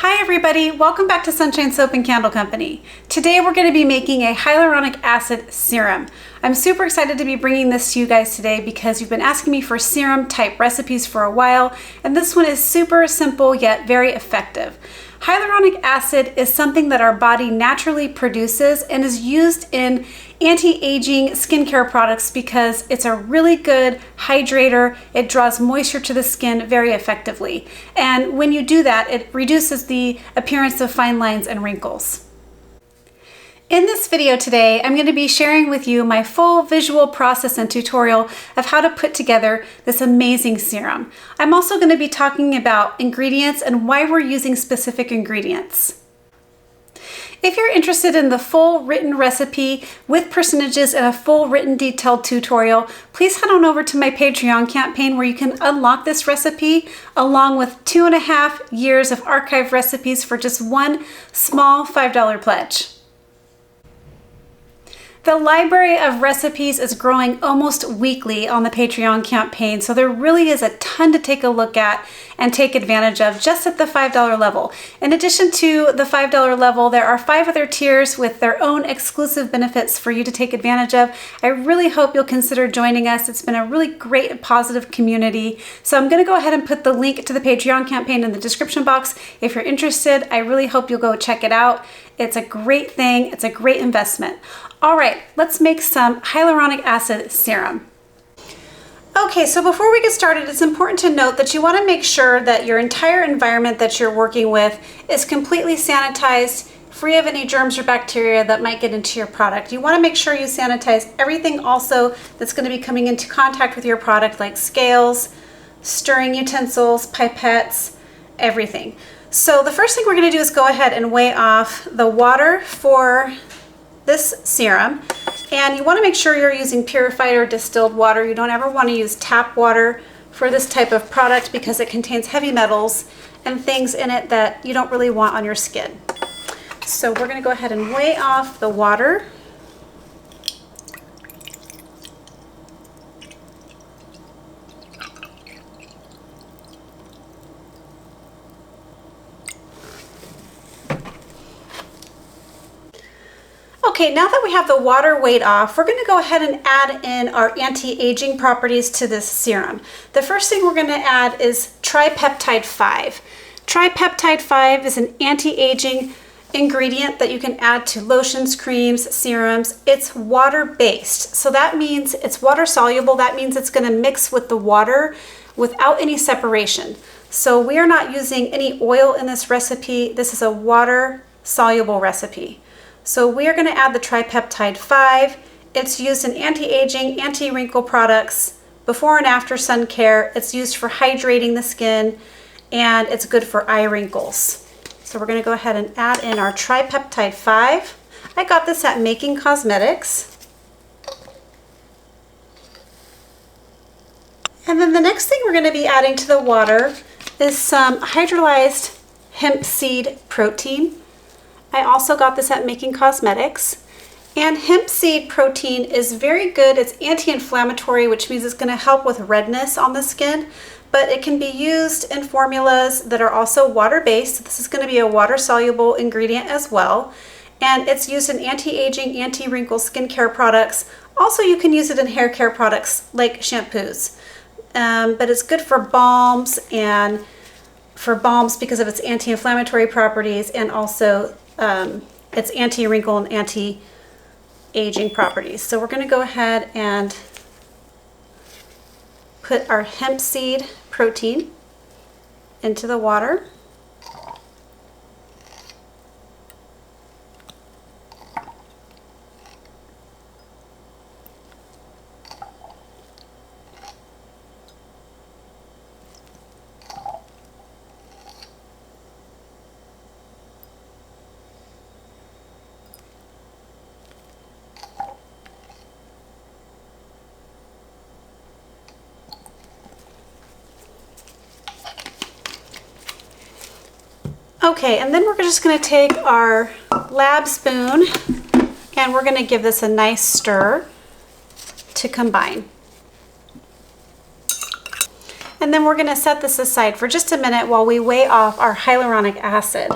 Hi everybody, welcome back to Sunshine Soap and Candle Company. Today we're going to be making a hyaluronic acid serum. I'm super excited to be bringing this to you guys today because you've been asking me for serum type recipes for a while, and this one is super simple yet very effective. Hyaluronic acid is something that our body naturally produces and is used in anti-aging skincare products because it's a really good hydrator. It draws moisture to the skin very effectively. And when you do that, it reduces the appearance of fine lines and wrinkles. In this video today, I'm going to be sharing with you my full visual process and tutorial of how to put together this amazing serum. I'm also going to be talking about ingredients and why we're using specific ingredients. If you're interested in the full written recipe with percentages and a full written detailed tutorial, please head on over to my Patreon campaign where you can unlock this recipe along with 2.5 years of archive recipes for just one small $5 pledge. The library of recipes is growing almost weekly on the Patreon campaign, so there really is a ton to take a look at and take advantage of just at the $5 level. In addition to the $5 level, there are 5 other tiers with their own exclusive benefits for you to take advantage of. I really hope you'll consider joining us. It's been a really great and positive community. So I'm going to go ahead and put the link to the Patreon campaign in the description box. If you're interested, I really hope you'll go check it out. It's a great thing. It's a great investment. All right, let's make some hyaluronic acid serum. Okay, so before we get started, it's important to note that you want to make sure that your entire environment that you're working with is completely sanitized, free of any germs or bacteria that might get into your product. You want to make sure you sanitize everything also that's going to be coming into contact with your product, like scales, stirring utensils, pipettes, everything. So the first thing we're going to do is go ahead and weigh off the water for this serum, and you want to make sure you're using purified or distilled water. You don't ever want to use tap water for this type of product because it contains heavy metals and things in it that you don't really want on your skin. So we're going to go ahead and weigh off the water. Okay, now that we have the water weighed off, we're going to go ahead and add in our anti-aging properties to this serum. The first thing we're going to add is Peptide 5. Peptide 5 is an anti-aging ingredient that you can add to lotions, creams, serums. It's water-based, so that means it's water-soluble. That means it's going to mix with the water without any separation. So we are not using any oil in this recipe. This is a water-soluble recipe. So we are going to add the Peptide 5. It's used in anti-aging, anti-wrinkle products, before and after sun care. It's used for hydrating the skin, and it's good for eye wrinkles. So we're going to go ahead and add in our Peptide 5. I got this at Making Cosmetics. And then the next thing we're going to be adding to the water is some hydrolyzed hemp seed protein. I also got this at Making Cosmetics. And hemp seed protein is very good. It's anti-inflammatory, which means it's going to help with redness on the skin, but it can be used in formulas that are also water-based. This is going to be a water-soluble ingredient as well. And it's used in anti-aging, anti-wrinkle skincare products. Also, you can use it in hair care products like shampoos. But it's good for balms because of its anti-inflammatory properties, and also its anti-wrinkle and anti-aging properties. So we're going to go ahead and put our hemp seed protein into the water. Okay, and then we're just going to take our lab spoon and we're going to give this a nice stir to combine. And then we're going to set this aside for just a minute while we weigh off our hyaluronic acid.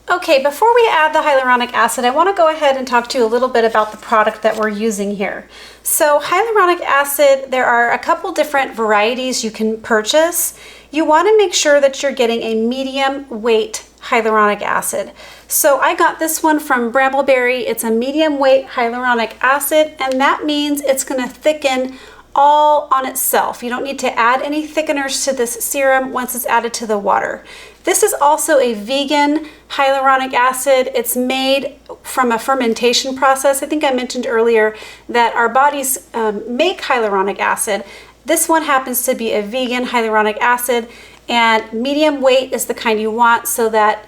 Okay, before we add the hyaluronic acid, I want to go ahead and talk to you a little bit about the product that we're using here. So hyaluronic acid, there are a couple different varieties you can purchase. You want to make sure that you're getting a medium weight hyaluronic acid. So I got this one from Brambleberry. It's a medium weight hyaluronic acid, and that means it's going to thicken all on itself. You don't need to add any thickeners to this serum once it's added to the water. This is also a vegan hyaluronic acid. It's made from a fermentation process. I think I mentioned earlier that our bodies make hyaluronic acid. This one happens to be a vegan hyaluronic acid, and medium weight is the kind you want so that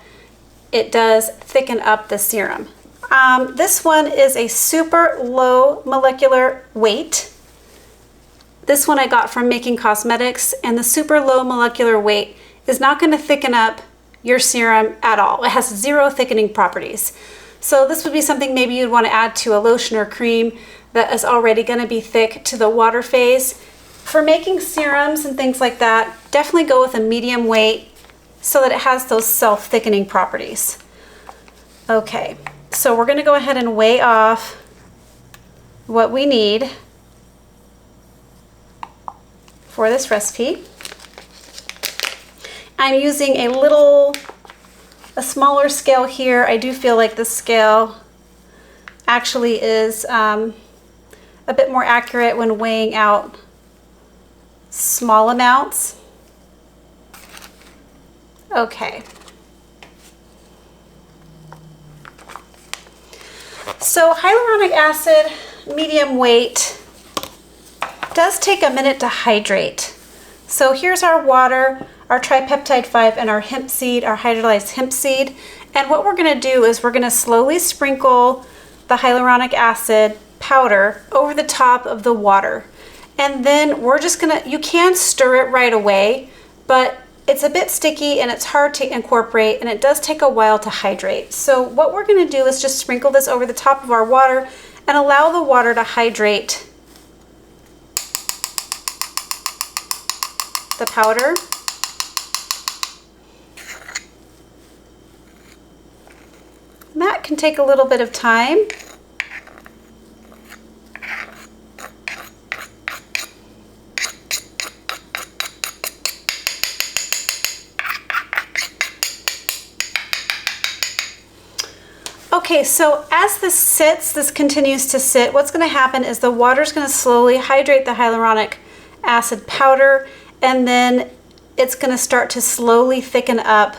it does thicken up the serum. This one is a super low molecular weight. This one I got from Making Cosmetics, and the super low molecular weight is not going to thicken up your serum at all. It has zero thickening properties. So this would be something maybe you'd want to add to a lotion or cream that is already going to be thick to the water phase. For making serums and things like that, definitely go with a medium weight so that it has those self-thickening properties. Okay, so we're going to go ahead and weigh off what we need for this recipe. I'm using a smaller scale here. I do feel like this scale actually is a bit more accurate when weighing out small amounts. Okay. So hyaluronic acid, medium weight, does take a minute to hydrate. So here's our water, our tripeptide 5, and our hemp seed, our hydrolyzed hemp seed. And what we're going to do is we're going to slowly sprinkle the hyaluronic acid powder over the top of the water. And then we're just going to, you can stir it right away, but it's a bit sticky and it's hard to incorporate, and it does take a while to hydrate. So what we're going to do is just sprinkle this over the top of our water and allow the water to hydrate the powder. And that can take a little bit of time. Okay, so as this continues to sit, what's going to happen is the water is going to slowly hydrate the hyaluronic acid powder, and then it's going to start to slowly thicken up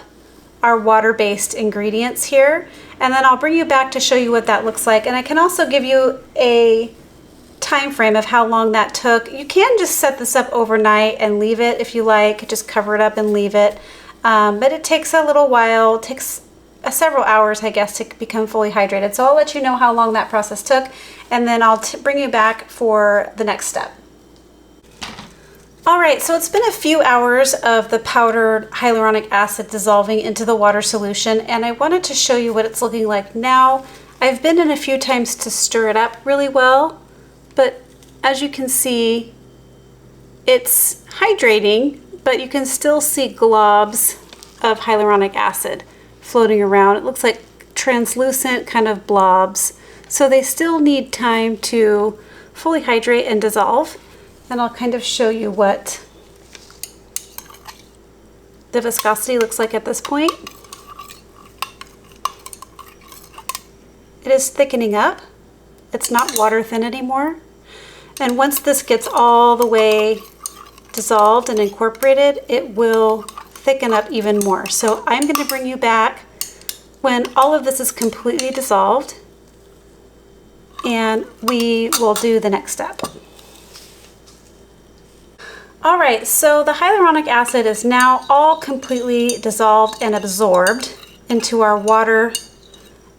our water-based ingredients here. And then I'll bring you back to show you what that looks like. And I can also give you a time frame of how long that took. You can just set this up overnight and leave it if you like, just cover it up and leave it. But it takes a little while, it takes several hours, I guess, to become fully hydrated. So I'll let you know how long that process took, and then I'll bring you back for the next step. All right, so it's been a few hours of the powdered hyaluronic acid dissolving into the water solution, and I wanted to show you what it's looking like now. I've been in a few times to stir it up really well, but as you can see, it's hydrating, but you can still see globs of hyaluronic acid floating around. It looks like translucent kind of blobs. So they still need time to fully hydrate and dissolve. And I'll kind of show you what the viscosity looks like at this point. It is thickening up. It's not water thin anymore. And once this gets all the way dissolved and incorporated, it will thicken up even more. So I'm going to bring you back when all of this is completely dissolved, and we will do the next step. All right, so the hyaluronic acid is now all completely dissolved and absorbed into our water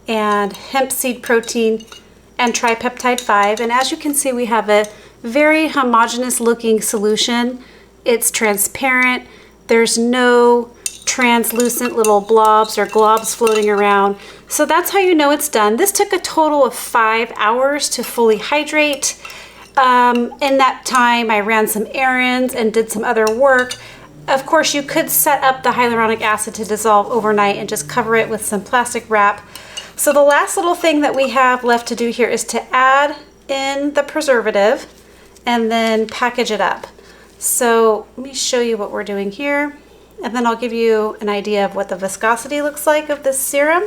and hemp seed protein and tripeptide 5. And as you can see, we have a very homogeneous looking solution. It's transparent. There's no translucent little blobs or globs floating around. So that's how you know it's done. This took a total of 5 hours to fully hydrate. In that time, I ran some errands and did some other work. Of course, you could set up the hyaluronic acid to dissolve overnight and just cover it with some plastic wrap. So the last little thing that we have left to do here is to add in the preservative and then package it up. So let me show you what we're doing here, and then I'll give you an idea of what the viscosity looks like of this serum.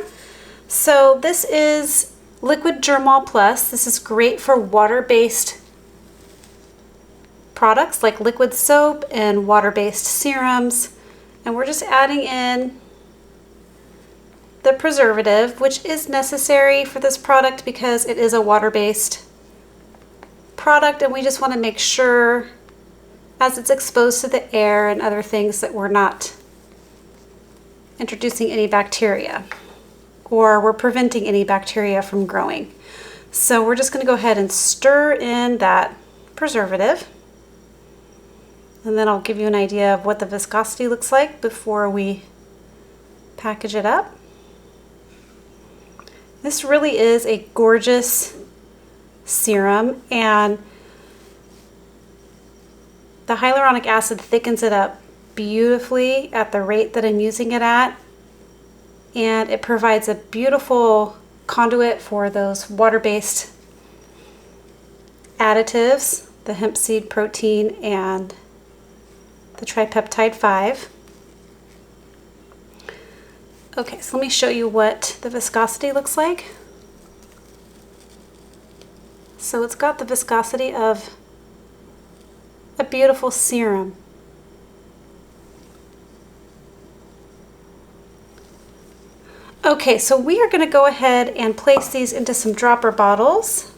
So this is Liquid Germall Plus. This is great for water-based products like liquid soap and water-based serums. And we're just adding in the preservative, which is necessary for this product because it is a water-based product, and we just want to make sure as it's exposed to the air and other things that we're not introducing any bacteria, or we're preventing any bacteria from growing. So we're just going to go ahead and stir in that preservative, and then I'll give you an idea of what the viscosity looks like before we package it up. This really is a gorgeous serum, and the hyaluronic acid thickens it up beautifully at the rate that I'm using it at, and it provides a beautiful conduit for those water-based additives, the hemp seed protein and the tripeptide 5. Okay, so let me show you what the viscosity looks like. So it's got the viscosity of a beautiful serum. Okay, so we are going to go ahead and place these into some dropper bottles.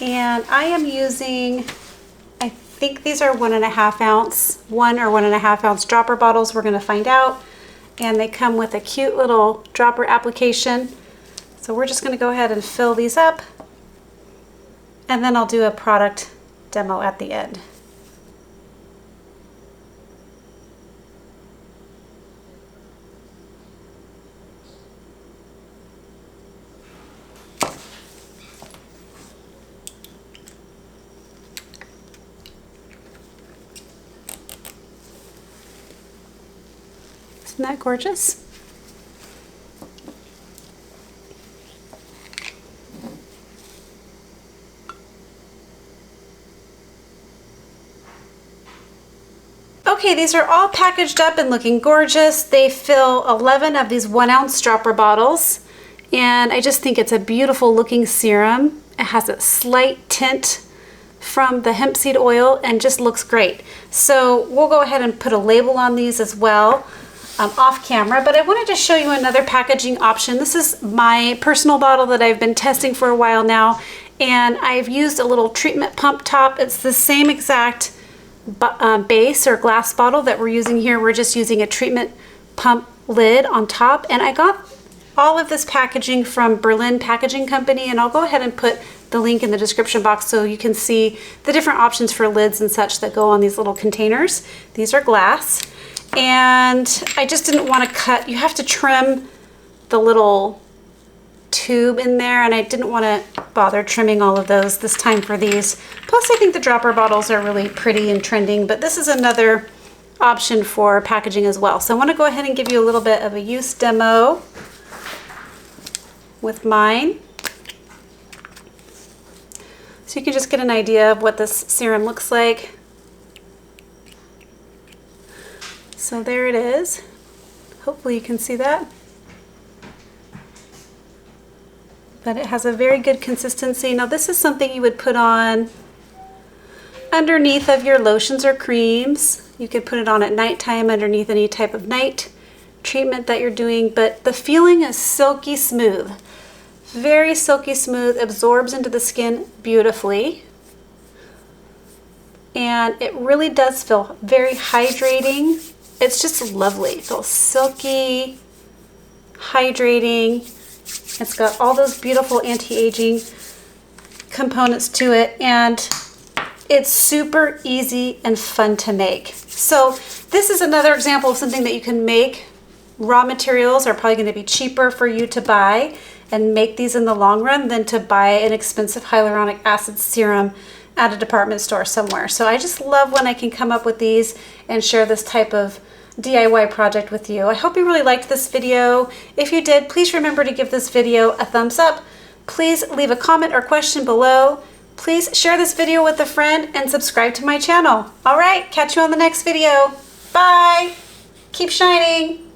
And I am using, I think these are 1.5 ounce, 1 or 1.5 ounce dropper bottles. We're going to find out. And they come with a cute little dropper application. So we're just going to go ahead and fill these up, and then I'll do a product demo at the end. Isn't that gorgeous? Okay, these are all packaged up and looking gorgeous. They fill 11 of these 1 ounce dropper bottles, and I just think it's a beautiful looking serum. It has a slight tint from the hemp seed oil and just looks great. So we'll go ahead and put a label on these as well off camera, but I wanted to show you another packaging option. This is my personal bottle that I've been testing for a while now, and I've used a little treatment pump top. It's the same exact base or glass bottle that we're using here. We're just using a treatment pump lid on top, and I got all of this packaging from Berlin Packaging Company, and I'll go ahead and put the link in the description box so you can see the different options for lids and such that go on these little containers. These are glass, and I just didn't want to cut. You have to trim the little tube in there, and I didn't want to bother trimming all of those this time for these. Plus I think the dropper bottles are really pretty and trending, but this is another option for packaging as well. So I want to go ahead and give you a little bit of a use demo with mine, so you can just get an idea of what this serum looks like. So there it is. Hopefully you can see that. But it has a very good consistency. Now this is something you would put on underneath of your lotions or creams. You could put it on at nighttime underneath any type of night treatment that you're doing, but the feeling is silky smooth. Very silky smooth, absorbs into the skin beautifully. And it really does feel very hydrating. It's just lovely. It feels silky, hydrating. It's got all those beautiful anti-aging components to it, and it's super easy and fun to make. So this is another example of something that you can make. Raw materials are probably going to be cheaper for you to buy, and make these in the long run than to buy an expensive hyaluronic acid serum at a department store somewhere. So I just love when I can come up with these and share this type of DIY project with you. I hope you really liked this video. If you did, please remember to give this video a thumbs up. Please leave a comment or question below. Please share this video with a friend and subscribe to my channel. All right, catch you on the next video. Bye. Keep shining.